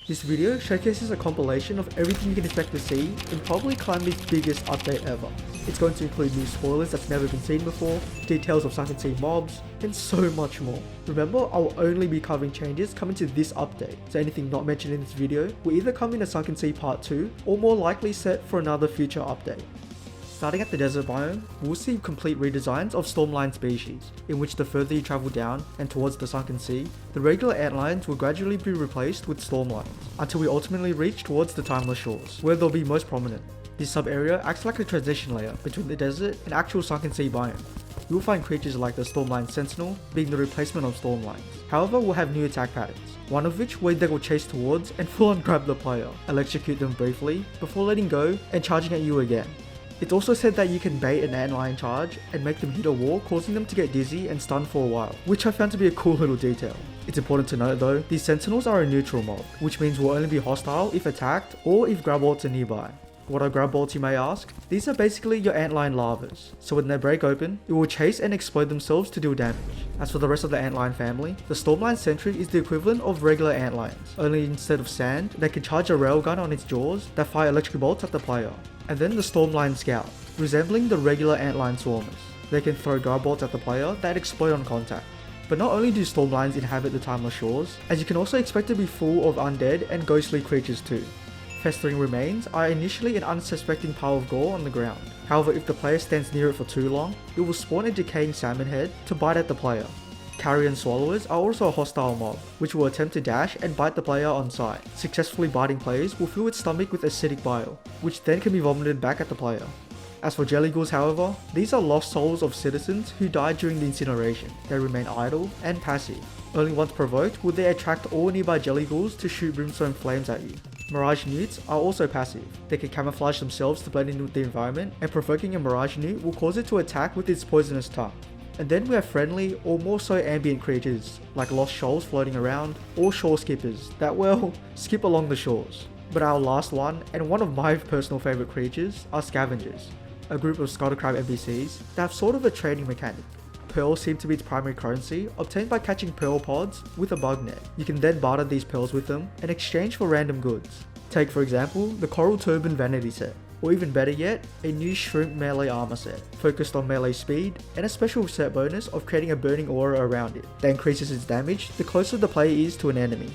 This video showcases a compilation of everything you can expect to see in probably Calamity's biggest update ever. It's going to include new spoilers that's never been seen before, details of Sunken Sea mobs, and so much more. Remember, I will only be covering changes coming to this update, so anything not mentioned in this video will either come in a Sunken Sea Part 2 or more likely set for another future update. Starting at the desert biome, we'll see complete redesigns of Stormlion species, in which the further you travel down and towards the Sunken Sea, the regular antlions will gradually be replaced with Stormlions, until we ultimately reach towards the Timeless Shores, where they'll be most prominent. This sub-area acts like a transition layer between the desert and actual Sunken Sea biome. You will find creatures like the Stormlion Sentinel being the replacement of Stormlions. However, we'll have new attack patterns, one of which where they will chase towards and full on grab the player, electrocute them briefly, before letting go and charging at you again. It's also said that you can bait an antlion charge and make them hit a wall, causing them to get dizzy and stunned for a while, which I found to be a cool little detail. It's important to note though, these sentinels are a neutral mob, which means will only be hostile if attacked or if grab bolts are nearby. What are grab bolts, you may ask? These are basically your antlion larvas, so when they break open, it will chase and explode themselves to deal damage. As for the rest of the antlion family, the Stormlion Sentry is the equivalent of regular antlions, only instead of sand, they can charge a railgun on its jaws that fire electric bolts at the player. And then the Stormlion Scout, resembling the regular antlion swarmers. They can throw guard bolts at the player that explode on contact. But not only do Stormlions inhabit the Timeless Shores, as you can also expect to be full of undead and ghostly creatures too. Festering Remains are initially an unsuspecting pile of gore on the ground. However, if the player stands near it for too long, it will spawn a decaying salmon head to bite at the player. Carrion Swallowers are also a hostile mob, which will attempt to dash and bite the player on sight. Successfully biting players will fill its stomach with acidic bile, which then can be vomited back at the player. As for Jellyghouls however, these are lost souls of citizens who died during the incineration. They remain idle and passive. Only once provoked will they attract all nearby Jellyghouls to shoot brimstone flames at you. Mirage Newts are also passive. They can camouflage themselves to blend in with the environment, and provoking a Mirage Newt will cause it to attack with its poisonous tongue. And then we have friendly or more so ambient creatures like lost shoals floating around or Shoreskippers that, well, skip along the shores. But our last one, and one of my personal favourite creatures, are Scavengers, a group of Scuttlecrab NPCs that have sort of a trading mechanic. Pearls seem to be its primary currency, obtained by catching pearl pods with a bug net. You can then barter these pearls with them in exchange for random goods. Take for example the Coral Turban Vanity set, or even better yet, a new Shrimp Melee Armor set, focused on melee speed and a special set bonus of creating a burning aura around it that increases its damage the closer the player is to an enemy.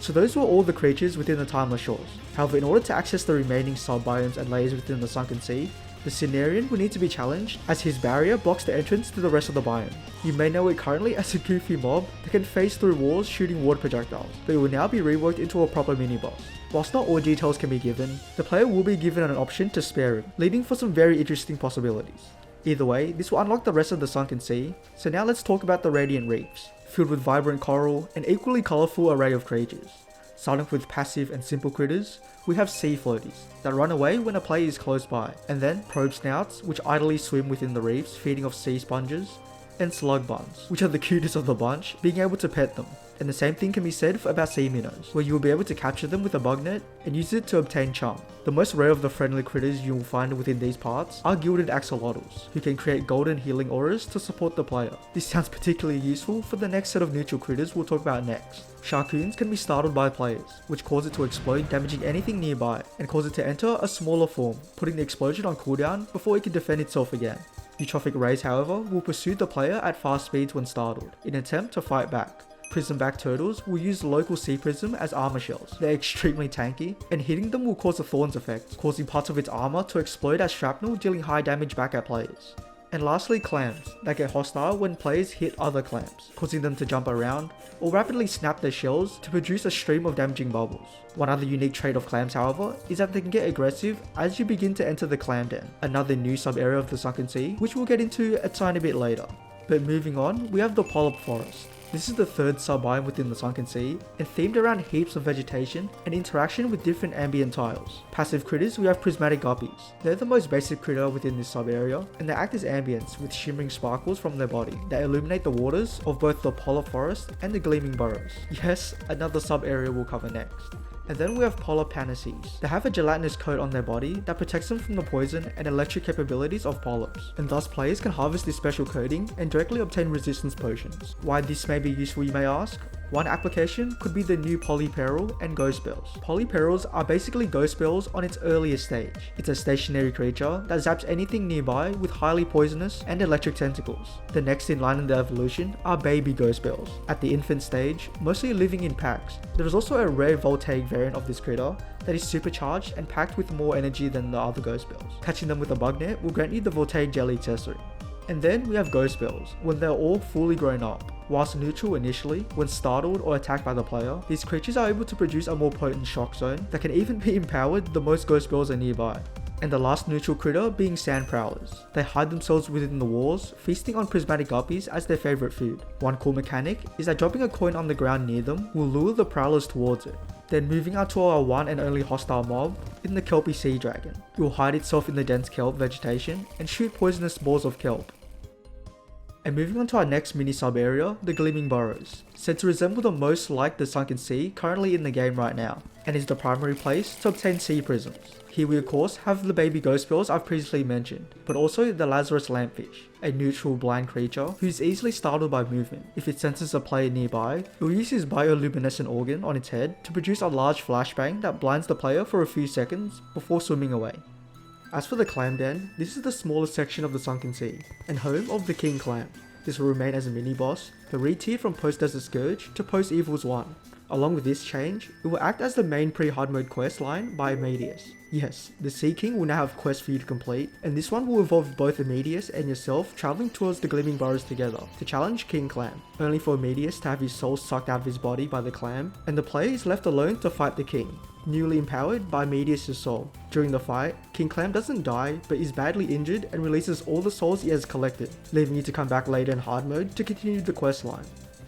So those were all the creatures within the Timeless Shores. However, in order to access the remaining sub-biomes and layers within the Sunken Sea, the Cnidrian will need to be challenged as his barrier blocks the entrance to the rest of the biome. You may know it currently as a goofy mob that can phase through walls shooting water projectiles, but it will now be reworked into a proper mini-boss. Whilst not all details can be given, the player will be given an option to spare him, leading for some very interesting possibilities. Either way, this will unlock the rest of the Sunken Sea, so now let's talk about the Radiant Reefs, filled with vibrant coral and equally colourful array of creatures. Starting with passive and simple critters, we have sea floaties that run away when a player is close by, and then probe snouts which idly swim within the reefs feeding off sea sponges, and slug buns, which are the cutest of the bunch, being able to pet them. And the same thing can be said about sea minnows, where you will be able to capture them with a bug net and use it to obtain charm. The most rare of the friendly critters you will find within these parts are Gilded Axolotls, who can create golden healing auras to support the player. This sounds particularly useful for the next set of neutral critters we'll talk about next. Sharkoons can be startled by players, which cause it to explode, damaging anything nearby, and cause it to enter a smaller form, putting the explosion on cooldown before it can defend itself again. Eutropic Rays however will pursue the player at fast speeds when startled, in an attempt to fight back. Prismback Turtles will use local sea prism as armor shells. They're extremely tanky, and hitting them will cause a thorns effect, causing parts of its armor to explode as shrapnel, dealing high damage back at players. And lastly, clams that get hostile when players hit other clams, causing them to jump around or rapidly snap their shells to produce a stream of damaging bubbles. One other unique trait of clams however is that they can get aggressive as you begin to enter the clam den, another new sub-area of the Sunken Sea, which we'll get into a tiny bit later. But moving on, we have the Polyp Forest. This is the third sub-biome within the Sunken Sea, and themed around heaps of vegetation and interaction with different ambient tiles. Passive critters, we have Prismatic Guppies. They're the most basic critter within this sub-area, and they act as ambience with shimmering sparkles from their body that illuminate the waters of both the Polyp Forest and the Gleaming Burrows. Yes, another sub-area we'll cover next. And then we have Polyp Panaseas. They have a gelatinous coat on their body that protects them from the poison and electric capabilities of polyps, and thus players can harvest this special coating and directly obtain resistance potions. Why this may be useful, you may ask? One application could be the new Polyp Peril and Ghost Spells. Polyp Perils are basically ghost spells on its earliest stage. It's a stationary creature that zaps anything nearby with highly poisonous and electric tentacles. The next in line in the evolution are baby ghost spells. At the infant stage, mostly living in packs. There is also a rare voltaic variant of this critter that is supercharged and packed with more energy than the other ghost spells. Catching them with a bug net will grant you the voltaic jelly accessory. And then we have ghost spells, when they're all fully grown up. Whilst neutral initially, when startled or attacked by the player, these creatures are able to produce a more potent shock zone that can even be empowered the most ghost spells are nearby. And the last neutral critter being sand prowlers. They hide themselves within the walls, feasting on prismatic guppies as their favourite food. One cool mechanic is that dropping a coin on the ground near them will lure the prowlers towards it. Then moving out to our one and only hostile mob, in the Kelpie Seadragon. It will hide itself in the dense kelp vegetation and shoot poisonous balls of kelp. And moving on to our next mini sub area, the Gleaming Burrows, said to resemble the most like the Sunken Sea currently in the game right now, and is the primary place to obtain sea prisms. Here we of course have the baby ghost spells I've previously mentioned, but also the Lazarus Lampfish, a neutral blind creature who is easily startled by movement. If it senses a player nearby, it will use his bioluminescent organ on its head to produce a large flashbang that blinds the player for a few seconds before swimming away. As for the Clam Den, this is the smallest section of the Sunken Sea, and home of the King Clam. This will remain as a mini-boss, but re-tiered from Post-Desert Scourge to Post-Evils 1. Along with this change, it will act as the main pre-hard mode quest line by Amadeus. Yes, the Sea King will now have quests for you to complete, and this one will involve both Amadeus and yourself travelling towards the Gleaming Burrows together to challenge King Clam, only for Amadeus to have his soul sucked out of his body by the Clam, and the player is left alone to fight the King, newly empowered by Amadeus' soul. During the fight, King Clam doesn't die, but is badly injured and releases all the souls he has collected, leaving you to come back later in hard mode to continue the quest line.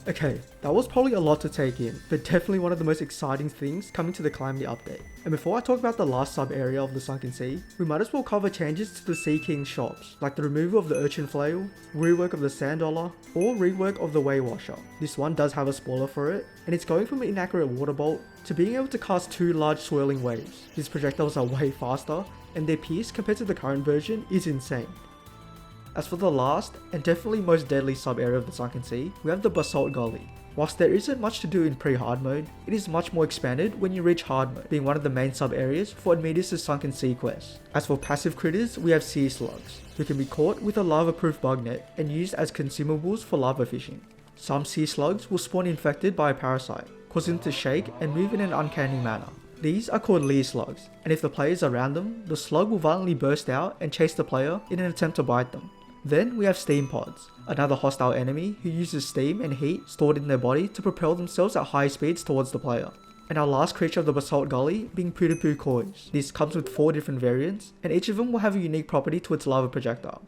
Okay, that was probably a lot to take in, but definitely one of the most exciting things coming to the Calamity update. And before I talk about the last sub area of the Sunken Sea, we might as well cover changes to the Sea King's shops, like the removal of the Urchin Flail, rework of the Sand Dollar, or rework of the Waywasher. This one does have a spoiler for it, and it's going from an inaccurate water bolt to being able to cast 2 large swirling waves. These projectiles are way faster, and their pierce compared to the current version is insane. As for the last, and definitely most deadly sub-area of the Sunken Sea, we have the Bassalt Gully. Whilst there isn't much to do in pre-hard mode, it is much more expanded when you reach hard mode, being one of the main sub-areas for Amadeus' Sunken Sea quest. As for passive critters, we have Sear Leerslugs, who can be caught with a lava-proof bug net and used as consumables for lava fishing. Some Sear Slugs will spawn infected by a parasite, causing them to shake and move in an uncanny manner. These are called Leerslugs, and if the player is around them, the slug will violently burst out and chase the player in an attempt to bite them. Then we have steam pods, another hostile enemy who uses steam and heat stored in their body to propel themselves at high speeds towards the player. And our last creature of the Bassalt Gully being Podoboo Koi. This comes with 4 different variants, and each of them will have a unique property to its lava projectile.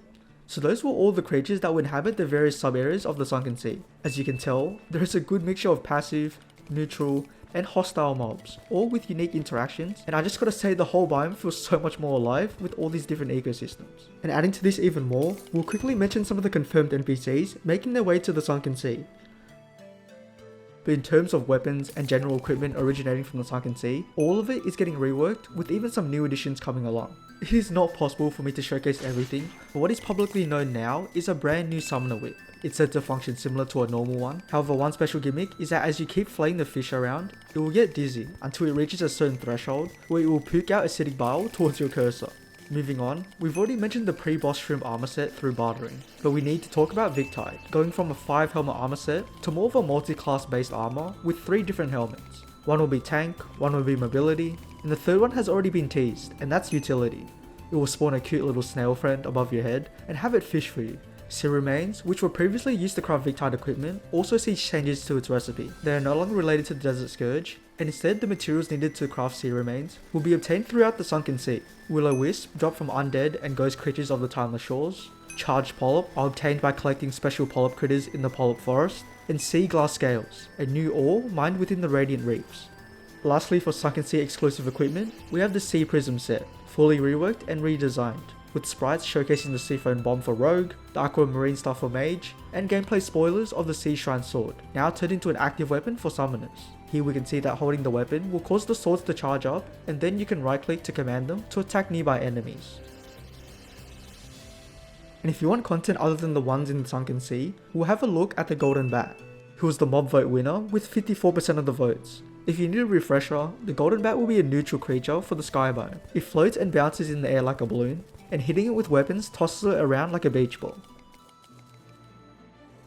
So those were all the creatures that will inhabit the various sub-areas of the Sunken Sea. As you can tell, there is a good mixture of passive, neutral, and hostile mobs, all with unique interactions, and I just gotta say the whole biome feels so much more alive with all these different ecosystems. And adding to this even more, we'll quickly mention some of the confirmed NPCs making their way to the Sunken Sea. But in terms of weapons and general equipment originating from the Sunken Sea, all of it is getting reworked with even some new additions coming along. It is not possible for me to showcase everything, but what is publicly known now is a brand new Summoner Whip. It's said to function similar to a normal one, however one special gimmick is that as you keep flaying the fish around, it will get dizzy until it reaches a certain threshold where it will puke out acidic bile towards your cursor. Moving on, we've already mentioned the pre-boss shrimp Armorset through bartering, but we need to talk about Victide, going from a 5 helmet Armorset to more of a multi-class based armor with 3 different helmets. One will be tank, one will be mobility, and the third one has already been teased, and that's utility. It will spawn a cute little snail friend above your head and have it fish for you. Sea Remains, which were previously used to craft Victide equipment, also sees changes to its recipe. They are no longer related to the Desert Scourge, and instead the materials needed to craft Sea Remains will be obtained throughout the Sunken Sea. Will-O-Wisp, dropped from undead and ghost creatures of the timeless shores. Charged Polyp are obtained by collecting special Polyp critters in the Polyp Forest. And Sea Glass Scales, a new ore mined within the Radiant Reefs. Lastly, for Sunken Sea exclusive equipment, we have the Sea Prism Set, fully reworked and redesigned, with sprites showcasing the Seafoam Bomb for Rogue, the Aquamarine Stuff for Mage, and gameplay spoilers of the Sea Shrine Sword, now turned into an active weapon for summoners. Here we can see that holding the weapon will cause the swords to charge up, and then you can right click to command them to attack nearby enemies. And if you want content other than the ones in the Sunken Sea, we'll have a look at the Golden Bat, who was the mob vote winner with 54% of the votes. If you need a refresher, the golden bat will be a neutral creature for the sky biome. It floats and bounces in the air like a balloon, and hitting it with weapons tosses it around like a beach ball.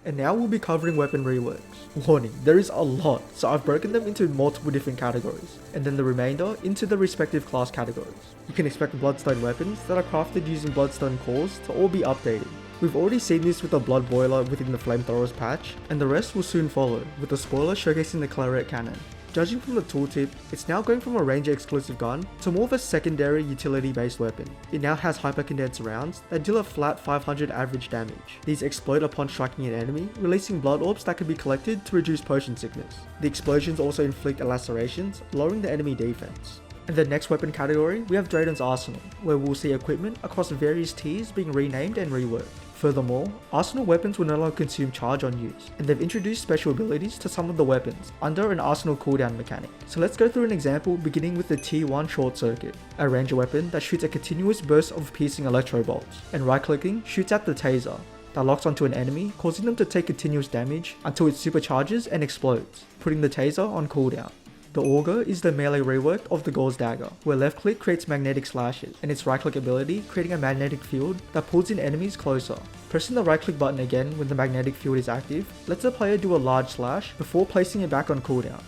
And now we'll be covering weapon reworks. Warning, there is a lot, so I've broken them into multiple different categories, and then the remainder into the respective class categories. You can expect Bloodstone weapons that are crafted using Bloodstone cores to all be updated. We've already seen this with the Blood Boiler within the Flamethrowers patch, and the rest will soon follow, with the spoiler showcasing the Claret Cannon. Judging from the tooltip, it's now going from a ranger exclusive gun to more of a secondary utility based weapon. It now has hypercondensed rounds that deal a flat 500 average damage. These explode upon striking an enemy, releasing blood orbs that can be collected to reduce potion sickness. The explosions also inflict lacerations, lowering the enemy defense. In the next weapon category, we have Draydon's Arsenal, where we'll see equipment across various tiers being renamed and reworked. Furthermore, Arsenal weapons will no longer consume charge on use, and they've introduced special abilities to some of the weapons under an Arsenal cooldown mechanic. So let's go through an example beginning with the Tier 1 Short Circuit, a ranger weapon that shoots a continuous burst of piercing electro bolts, and right-clicking shoots out the taser that locks onto an enemy, causing them to take continuous damage until it supercharges and explodes, putting the taser on cooldown. The Augur is the melee rework of the Gauze Dagger, where left click creates magnetic slashes, and its right click ability creating a magnetic field that pulls in enemies closer. Pressing the right click button again when the magnetic field is active lets the player do a large slash before placing it back on cooldown.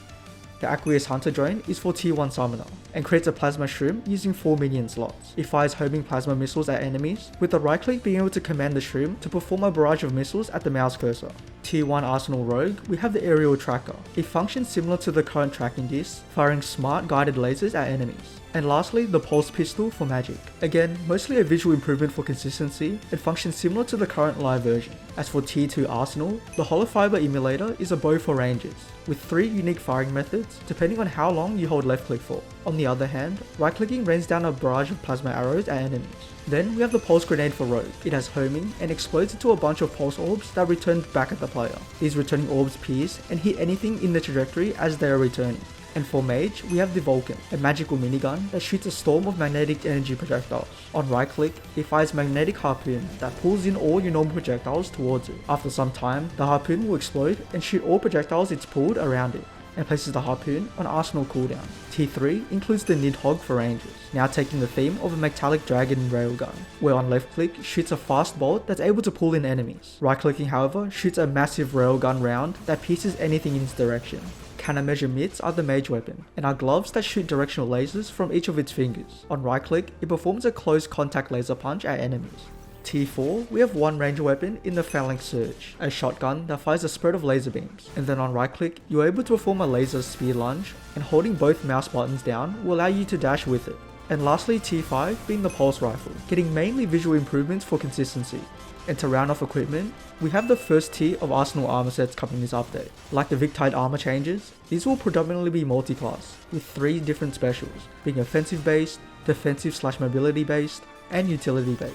The Aqueous Hunter drone is for Tier 1 Summoner, and creates a Plasma Shroom using 4 minion slots. It fires homing plasma missiles at enemies, with the right click being able to command the Shroom to perform a barrage of missiles at the mouse cursor. Tier 1 Arsenal Rogue, we have the Aerial Tracker. It functions similar to the current tracking disc, firing smart guided lasers at enemies. And lastly, the Pulse Pistol for magic. Again, mostly a visual improvement for consistency, it functions similar to the current live version. As for Tier 2 Arsenal, the Hollow Fiber Emulator is a bow for rangers, with 3 unique firing methods depending on how long you hold left click for. On the other hand, right clicking rains down a barrage of plasma arrows at enemies. Then we have the Pulse Grenade for Rogue. It has homing and explodes into a bunch of pulse orbs that return back at the player. These returning orbs pierce and hit anything in the trajectory as they are returning. And for Mage, we have the Vulcan, a magical minigun that shoots a storm of magnetic energy projectiles. On right click, it fires magnetic harpoon that pulls in all your normal projectiles towards it. After some time, the harpoon will explode and shoot all projectiles it's pulled around it, and places the harpoon on Arsenal cooldown. Tier 3 includes the Nidhogg for rangers, now taking the theme of a metallic dragon railgun, where on left click shoots a fast bolt that's able to pull in enemies. Right clicking however shoots a massive railgun round that pierces anything in its direction. Countermeasure mitts are the mage weapon, and are gloves that shoot directional lasers from each of its fingers. On right click, it performs a close contact laser punch at enemies. Tier 4, we have one ranger weapon in the Phalanx Surge, a shotgun that fires a spread of laser beams, and then on right click, you're able to perform a laser spear lunge, and holding both mouse buttons down will allow you to dash with it. And lastly, Tier 5 being the Pulse Rifle, getting mainly visual improvements for consistency. And to round off equipment, we have the first tier of Arsenal armor sets coming this update. Like the Victide armor changes, these will predominantly be multi-class, with 3 different specials, being offensive based, defensive / mobility based, and utility based.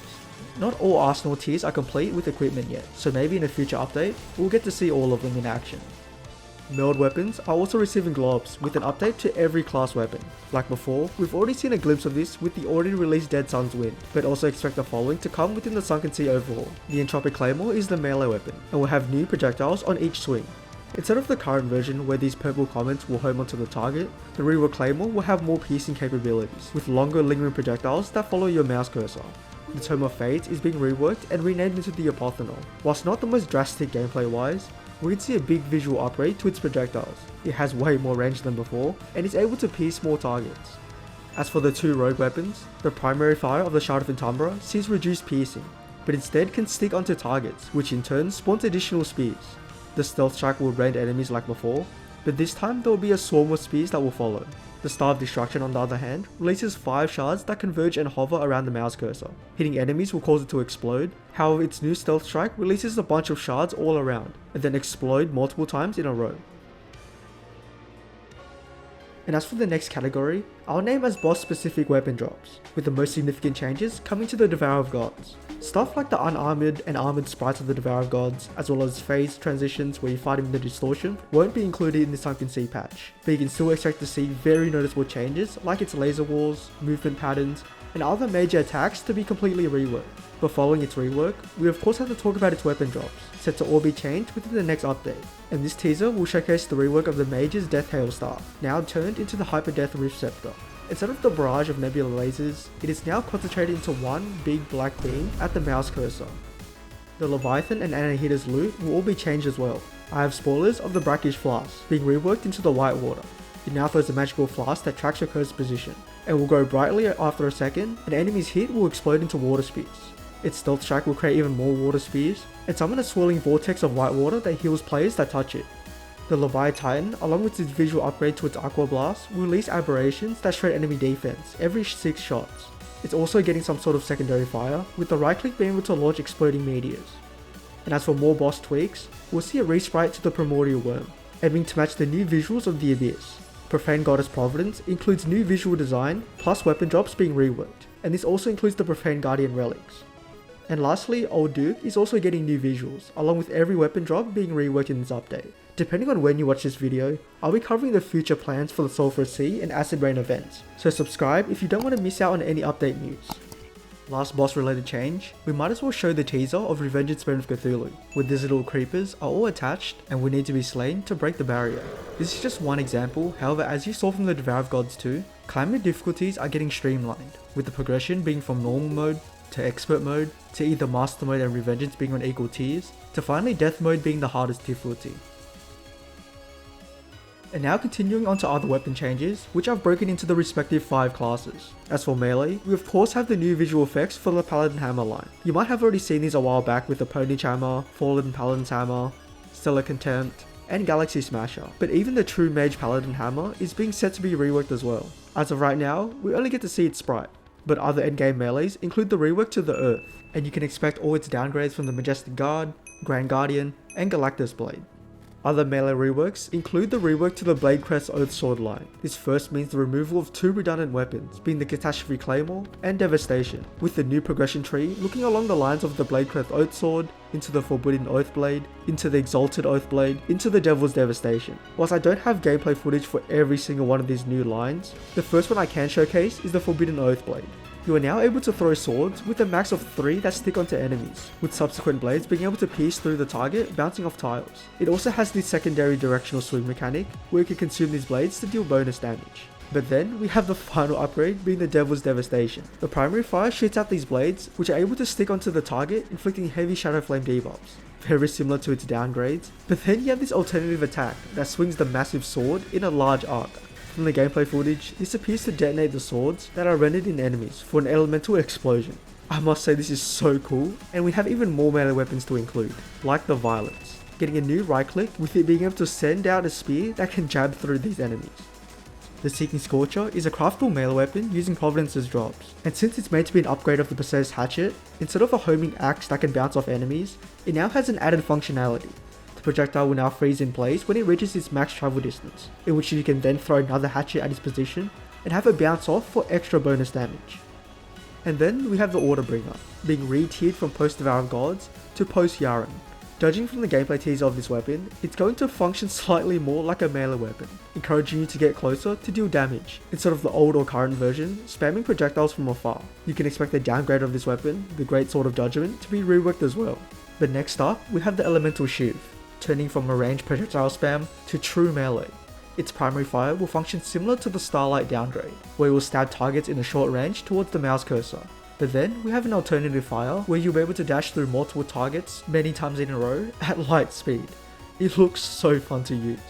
Not all Arsenal tiers are complete with equipment yet, so maybe in a future update, we'll get to see all of them in action. Milled weapons are also receiving globs with an update to every class weapon. Like before, we've already seen a glimpse of this with the already released Dead Sun's Wind, but also expect the following to come within the Sunken Sea overhaul. The Eutropic Claymore is the melee weapon, and will have new projectiles on each swing. Instead of the current version where these purple comments will home onto the target, the Rework Claymore will have more piercing capabilities, with longer lingering projectiles that follow your mouse cursor. The Tome of Fate is being reworked and renamed into the Apothonol. Whilst not the most drastic gameplay wise, we can see a big visual upgrade to its projectiles. It has way more range than before, and is able to pierce more targets. As for the 2 rogue weapons, the primary fire of the Shard of Entumbra sees reduced piercing, but instead can stick onto targets, which in turn spawns additional spears. The Stealth Strike will rend enemies like before, but this time there will be a swarm of spears that will follow. The Star of Destruction on the other hand releases 5 shards that converge and hover around the mouse cursor. Hitting enemies will cause it to explode, however its new Stealth Strike releases a bunch of shards all around, and then explode multiple times in a row. And as for the next category, I'll name as boss specific weapon drops, with the most significant changes coming to the Devourer of Gods. Stuff like the unarmored and armored sprites of the Devourer of Gods, as well as phase transitions where you fight him in the distortion, won't be included in the Sunken Sea patch, but you can still expect to see very noticeable changes like its laser walls, movement patterns, and other major attacks to be completely reworked. But following its rework, we of course have to talk about its weapon drops, set to all be changed within the next update. And this teaser will showcase the rework of the Mage's Death Hailstar, now turned into the Hyper Death Rift Scepter. Instead of the barrage of nebula lasers, it is now concentrated into one big black beam at the mouse cursor. The Leviathan and Anahita's loot will all be changed as well. I have spoilers of the Brackish Flask being reworked into the white water. It now throws a magical flask that tracks your cursor position, and will go brightly after a second, and enemies hit will explode into water spears. Its Stealth Strike will create even more water spears, and summon a swirling vortex of white water that heals players that touch it. The Leviathan, along with its visual upgrade to its Aqua Blast, will release aberrations that shred enemy defense every 6 shots. It's also getting some sort of secondary fire, with the right click being able to launch exploding meteors. And as for more boss tweaks, we'll see a resprite to the Primordial Worm, aiming to match the new visuals of the Abyss. Profane Goddess Providence includes new visual design, plus weapon drops being reworked, and this also includes the Profane Guardian relics. And lastly, Old Duke is also getting new visuals, along with every weapon drop being reworked in this update. Depending on when you watch this video, I'll be covering the future plans for the Sulphurous Sea and Acid Rain events, so subscribe if you don't want to miss out on any update news. Last boss related change, we might as well show the teaser of Revengeance Men of Cthulhu, where these little creepers are all attached and will need to be slain to break the barrier. This is just one example, however as you saw from the Devour of Gods 2, Calamity difficulties are getting streamlined, with the progression being from normal mode to expert mode, to either master mode and Revengeance being on equal tiers, to finally death mode being the hardest difficulty. And now continuing on to other weapon changes, which I've broken into the respective 5 classes. As for melee, we of course have the new visual effects for the Paladin Hammer line. You might have already seen these a while back with the Ponage Hammer, Fallen Paladin's Hammer, Stellar Contempt, and Galaxy Smasher, but even the true Mage Paladin Hammer is being set to be reworked as well. As of right now, we only get to see its sprite, but other endgame melees include the rework to the Earth, and you can expect all its downgrades from the Majestic Guard, Grand Guardian, and Galactus Blade. Other melee reworks include the rework to the Bladecrest Oath Sword line. This first means the removal of 2 redundant weapons, being the Catastrophe Claymore and Devastation, with the new progression tree looking along the lines of the Bladecrest Oath Sword, into the Forbidden Oath Blade, into the Exalted Oath Blade, into the Devil's Devastation. Whilst I don't have gameplay footage for every single one of these new lines, the first one I can showcase is the Forbidden Oath Blade. You are now able to throw swords with a max of 3 that stick onto enemies, with subsequent blades being able to pierce through the target, bouncing off tiles. It also has the secondary directional swing mechanic, where you can consume these blades to deal bonus damage. But then we have the final upgrade being the Devil's Devastation. The primary fire shoots out these blades, which are able to stick onto the target, inflicting heavy Shadow Flame debuffs, very similar to its downgrades. But then you have this alternative attack that swings the massive sword in a large arc. From the gameplay footage, this appears to detonate the swords that are rendered in enemies for an elemental explosion. I must say this is so cool, and we have even more melee weapons to include, like the Violets, getting a new right click with it being able to send out a spear that can jab through these enemies. The Seeking Scorcher is a craftable melee weapon using Providence's drops, and since it's made to be an upgrade of the Perseus Hatchet, instead of a homing axe that can bounce off enemies, it now has an added functionality. Projectile will now freeze in place when it reaches its max travel distance, in which you can then throw another hatchet at its position and have it bounce off for extra bonus damage. And then we have the Orderbringer, being re-tiered from post Devour of Gods to post Yaren. Judging from the gameplay teaser of this weapon, it's going to function slightly more like a melee weapon, encouraging you to get closer to deal damage, instead of the old or current version, spamming projectiles from afar. You can expect the downgrade of this weapon, the Great Sword of Judgment, to be reworked as well. But next up, we have the Elemental Shiv, turning from a ranged projectile spam to true melee. Its primary fire will function similar to the Starlight downgrade, where it will stab targets in a short range towards the mouse cursor. But then we have an alternative fire where you'll be able to dash through multiple targets many times in a row at light speed. It looks so fun to use.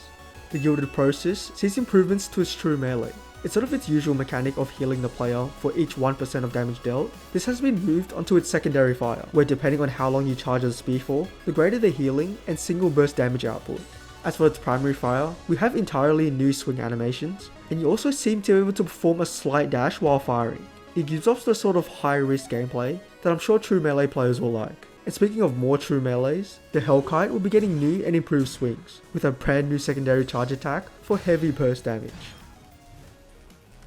The Gilded Process sees improvements to its true melee. Instead of its usual mechanic of healing the player for each 1% of damage dealt, this has been moved onto its secondary fire, where depending on how long you charge the spear for, the greater the healing and single burst damage output. As for its primary fire, we have entirely new swing animations, and you also seem to be able to perform a slight dash while firing. It gives off the sort of high risk gameplay that I'm sure true melee players will like. And speaking of more true melees, the Hellkite will be getting new and improved swings, with a brand new secondary charge attack for heavy burst damage.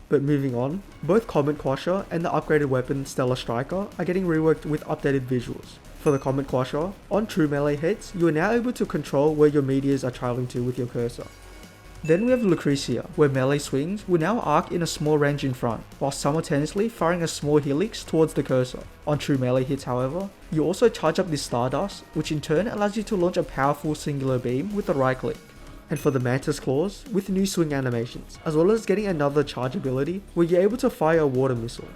But moving on, both Comet Quasher and the upgraded weapon Stellar Striker are getting reworked with updated visuals. For the Comet Quasher, on true melee hits, you are now able to control where your meteors are traveling to with your cursor. Then we have Lucretia, where melee swings will now arc in a small range in front, while simultaneously firing a small helix towards the cursor. On true melee hits however, you also charge up this Stardust, which in turn allows you to launch a powerful singular beam with a right click. And for the Mantis Claws, with new swing animations, as well as getting another charge ability where you're able to fire a water missile.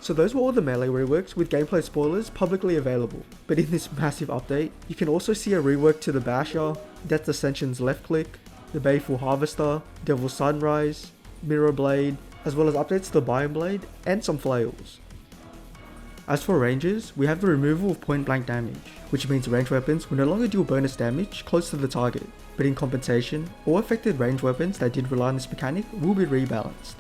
So those were all the melee reworks with gameplay spoilers publicly available, but in this massive update, you can also see a rework to the Basher, Death Ascension's left click, the Baleful Harvester, Devil's Sunrise, Mirror Blade, as well as updates to the Biome Blade, and some flails. As for ranges, we have the removal of point blank damage, which means ranged weapons will no longer deal bonus damage close to the target, but in compensation, all affected ranged weapons that did rely on this mechanic will be rebalanced.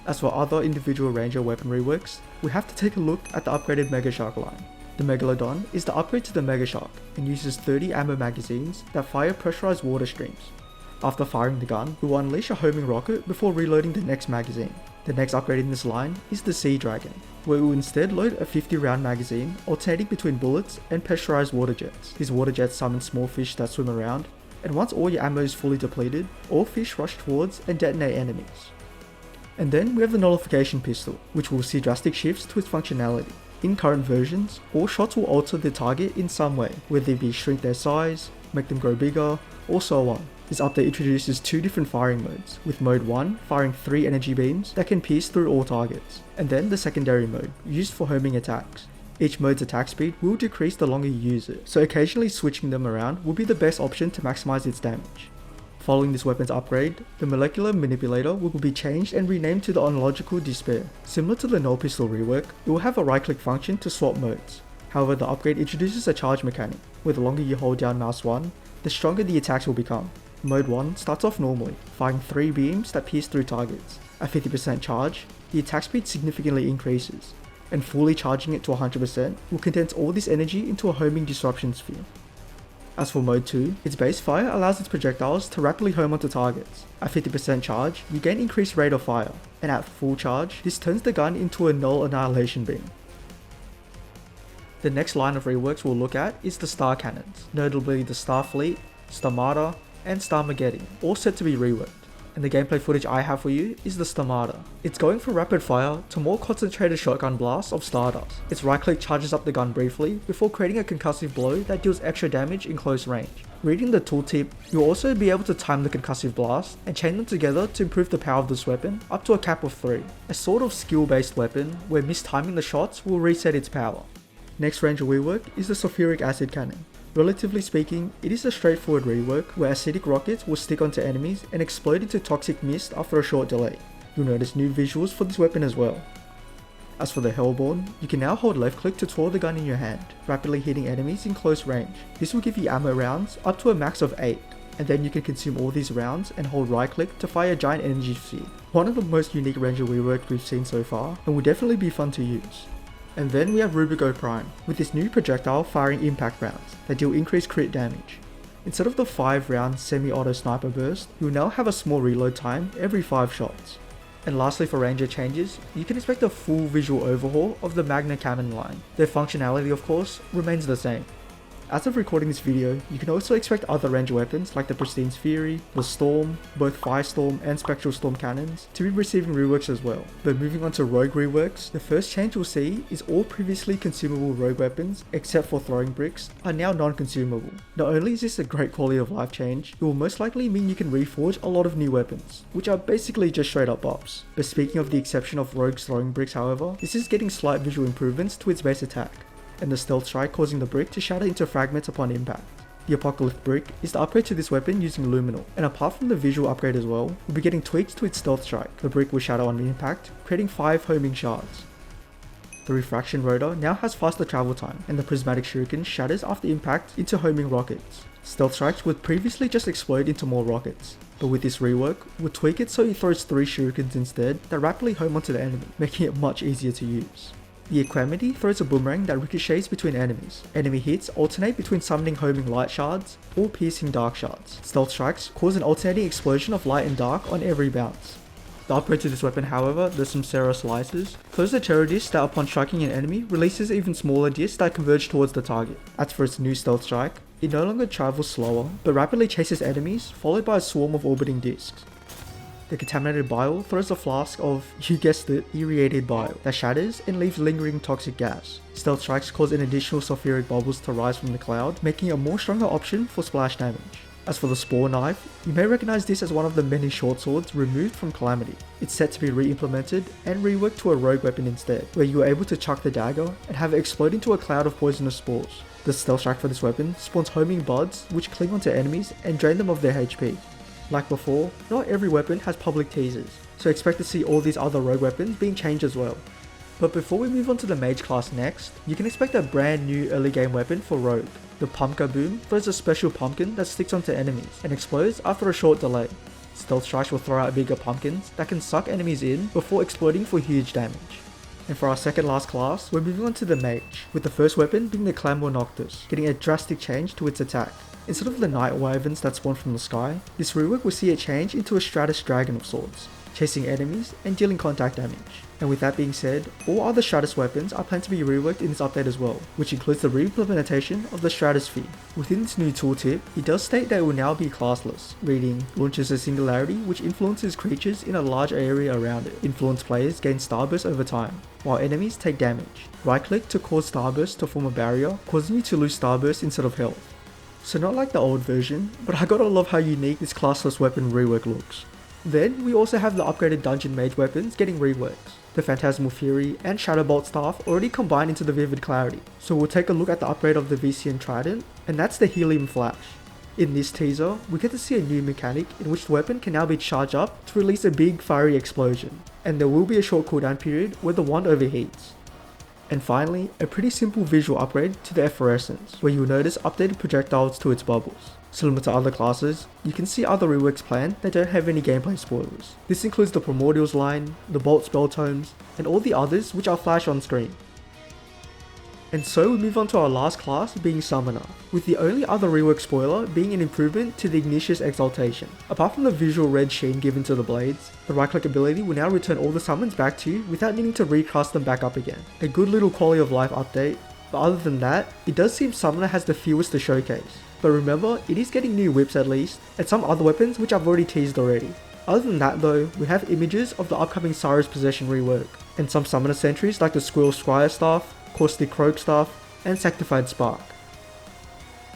As for other individual ranger weapon reworks, we have to take a look at the upgraded Mega Shark line. The Megalodon is the upgrade to the Mega Shark and uses 30 ammo magazines that fire pressurized water streams. After firing the gun, it will unleash a homing rocket before reloading the next magazine. The next upgrade in this line is the Seadragon, where it will instead load a 50 round magazine alternating between bullets and pressurized water jets. These water jets summon small fish that swim around, and once all your ammo is fully depleted, all fish rush towards and detonate enemies. And then we have the Nullification Pistol, which will see drastic shifts to its functionality. In current versions, all shots will alter the target in some way, whether it be shrink their size, make them grow bigger, or so on. This update introduces two different firing modes, with mode 1 firing 3 energy beams that can pierce through all targets, and then the secondary mode, used for homing attacks. Each mode's attack speed will decrease the longer you use it, so occasionally switching them around will be the best option to maximize its damage. Following this weapon's upgrade, the Molecular Manipulator will be changed and renamed to the Ontological Despair. Similar to the Null Pistol rework, it will have a right click function to swap modes. However, the upgrade introduces a charge mechanic, where the longer you hold down mouse 1, the stronger the attacks will become. Mode 1 starts off normally, firing 3 beams that pierce through targets. At 50% charge, the attack speed significantly increases, and fully charging it to 100% will condense all this energy into a homing disruption sphere. As for Mode 2, its base fire allows its projectiles to rapidly home onto targets. At 50% charge, you gain increased rate of fire, and at full charge, this turns the gun into a null annihilation beam. The next line of reworks we'll look at is the Star Cannons, notably the Starfleet, Stamata, and Starmageddon, all set to be reworked. And the gameplay footage I have for you is the Stamata. It's going from rapid fire to more concentrated shotgun blasts of Stardust. Its right click charges up the gun briefly before creating a concussive blow that deals extra damage in close range. Reading the tooltip, you'll also be able to time the concussive blast and chain them together to improve the power of this weapon up to a cap of 3. A sort of skill based weapon where mistiming the shots will reset its power. Next ranger rework is the Sulfuric Acid Cannon. Relatively speaking, it is a straightforward rework where acidic rockets will stick onto enemies and explode into toxic mist after a short delay. You'll notice new visuals for this weapon as well. As for the Hellborn, you can now hold left click to twirl the gun in your hand, rapidly hitting enemies in close range. This will give you ammo rounds up to a max of 8, and then you can consume all these rounds and hold right click to fire a giant energy sphere. One of the most unique ranger reworks we've seen so far, and will definitely be fun to use. And then we have Rubico Prime, with this new projectile firing impact rounds that deal increased crit damage. Instead of the 5 round semi-auto sniper burst, you'll now have a small reload time every 5 shots. And lastly for ranger changes, you can expect a full visual overhaul of the Magna Cannon line. Their functionality of course remains the same. As of recording this video, you can also expect other ranger weapons like the Pristine's Fury, the Storm, both Firestorm and Spectral Storm cannons to be receiving reworks as well. But moving on to rogue reworks, the first change we'll see is all previously consumable rogue weapons, except for throwing bricks, are now non-consumable. Not only is this a great quality of life change, it will most likely mean you can reforge a lot of new weapons, which are basically just straight up buffs. But speaking of the exception of rogues throwing bricks however, this is getting slight visual improvements to its base attack, and the stealth strike causing the brick to shatter into fragments upon impact. The Apocalypse Brick is the upgrade to this weapon using Luminal, and apart from the visual upgrade as well, we'll be getting tweaks to its stealth strike. The brick will shatter on impact, creating 5 homing shards. The Refraction Rotor now has faster travel time, and the Prismatic Shuriken shatters after impact into homing rockets. Stealth strikes would previously just explode into more rockets, but with this rework, we'll tweak it so it throws 3 shurikens instead that rapidly home onto the enemy, making it much easier to use. The Calamity throws a boomerang that ricochets between enemies. Enemy hits alternate between summoning homing light shards or piercing dark shards. Stealth strikes cause an alternating explosion of light and dark on every bounce. The upgrade to this weapon, however, the Samsara Slices, throws a terror disc that upon striking an enemy releases even smaller discs that converge towards the target. As for its new stealth strike, it no longer travels slower, but rapidly chases enemies, followed by a swarm of orbiting discs. The Contaminated Bile throws a flask of, you guessed it, irradiated bile that shatters and leaves lingering toxic gas. Stealth strikes cause an additional sulfuric bubbles to rise from the cloud, making a more stronger option for splash damage. As for the Spore Knife, you may recognize this as one of the many short swords removed from Calamity. It's set to be re-implemented and reworked to a rogue weapon instead, where you are able to chuck the dagger and have it explode into a cloud of poisonous spores. The stealth strike for this weapon spawns homing buds which cling onto enemies and drain them of their HP. Like before, not every weapon has public teasers, so expect to see all these other rogue weapons being changed as well. But before we move on to the mage class next, you can expect a brand new early game weapon for rogue. The Pumpka Boom throws a special pumpkin that sticks onto enemies and explodes after a short delay. Stealth strikes will throw out bigger pumpkins that can suck enemies in before exploding for huge damage. And for our second last class, we're moving on to the mage, with the first weapon being the Clam Noctis, getting a drastic change to its attack. Instead of the night wyverns that spawn from the sky, this rework will see it change into a Stratus Dragon of sorts, chasing enemies and dealing contact damage. And with that being said, all other Stratus weapons are planned to be reworked in this update as well, which includes the re-implementation of the Stratosphere. Within this new tooltip, it does state that it will now be classless, reading, launches a singularity which influences creatures in a large area around it. Influenced players gain starburst over time, while enemies take damage. Right click to cause starburst to form a barrier, causing you to lose starburst instead of health. So not like the old version, but I gotta love how unique this classless weapon rework looks. Then we also have the upgraded Dungeon Mage weapons getting reworks. The Phantasmal Fury and Shadowbolt Staff already combined into the Vivid Clarity, so we'll take a look at the upgrade of the Vician Trident, and that's the Helium Flash. In this teaser, we get to see a new mechanic in which the weapon can now be charged up to release a big fiery explosion, and there will be a short cooldown period where the wand overheats. And finally, a pretty simple visual upgrade to the Efflorescence, where you'll notice updated projectiles to its bubbles. Similar to other classes, you can see other reworks planned that don't have any gameplay spoilers. This includes the Primordials line, the Bolt spell tomes, and all the others which I'll flash on screen. And so we move on to our last class being Summoner, with the only other rework spoiler being an improvement to the Ignatius Exaltation. Apart from the visual red sheen given to the blades, the right click ability will now return all the summons back to you without needing to recast them back up again. A good little quality of life update, but other than that, it does seem Summoner has the fewest to showcase. But remember, it is getting new whips at least, and some other weapons which I've already teased already. Other than that though, we have images of the upcoming Cyrus Possession rework, and some Summoner sentries like the Squirrel Squire Staff, Caustic Croak Staff, and Sanctified Spark.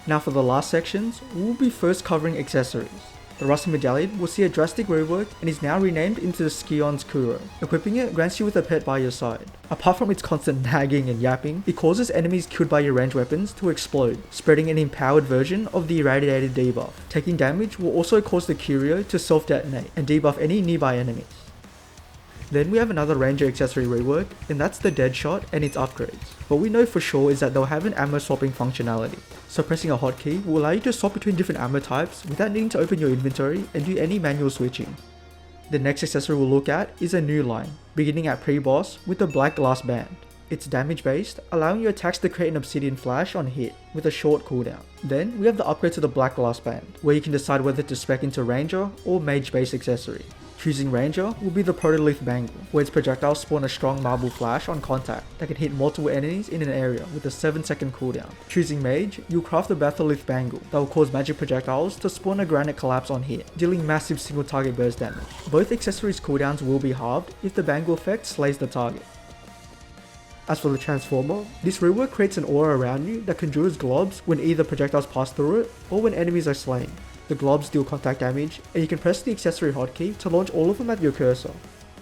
Now for the last sections, we'll be first covering accessories. The Rusty Medallion will see a drastic rework and is now renamed into the Scion's Kuro. Equipping it grants you with a pet by your side. Apart from its constant nagging and yapping, it causes enemies killed by your ranged weapons to explode, spreading an empowered version of the irradiated debuff. Taking damage will also cause the Curio to self-detonate and debuff any nearby enemies. Then we have another ranger accessory rework, and that's the Deadshot and its upgrades. What we know for sure is that they'll have an ammo swapping functionality, so pressing a hotkey will allow you to swap between different ammo types without needing to open your inventory and do any manual switching. The next accessory we'll look at is a new line, beginning at pre-boss with the Black Glass Band. It's damage based, allowing your attacks to create an obsidian flash on hit, with a short cooldown. Then we have the upgrade to the Black Glass Band, where you can decide whether to spec into Ranger or Mage based accessory. Choosing Ranger will be the Protolith Bangle, where its projectiles spawn a strong marble flash on contact that can hit multiple enemies in an area with a 7-second cooldown. Choosing Mage, you'll craft the Batholith Bangle that will cause magic projectiles to spawn a Granite Collapse on hit, dealing massive single target burst damage. Both accessories cooldowns will be halved if the Bangle effect slays the target. As for the Transformer, this rework creates an aura around you that conjures globs when either projectiles pass through it or when enemies are slain. The globs deal contact damage, and you can press the accessory hotkey to launch all of them at your cursor.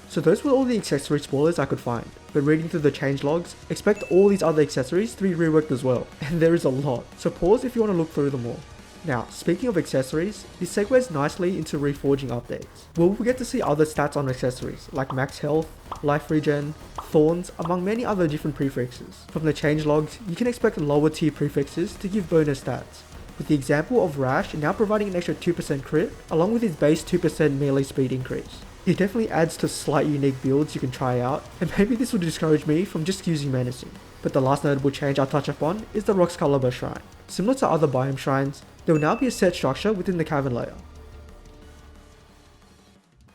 So those were all the accessory spoilers I could find, but reading through the changelogs, expect all these other accessories to be reworked as well, and there is a lot, so pause if you want to look through them all. Now, speaking of accessories, this segues nicely into reforging updates, where we'll get to see other stats on accessories, like max health, life regen, thorns, among many other different prefixes. From the changelogs, you can expect lower tier prefixes to give bonus stats, with the example of Rash now providing an extra 2% crit, along with his base 2% melee speed increase. It definitely adds to slight unique builds you can try out, and maybe this will discourage me from just using Menacing. But the last notable change I'll touch upon is the Roxcalibur Shrine. Similar to other Biome shrines, there will now be a set structure within the cavern layer.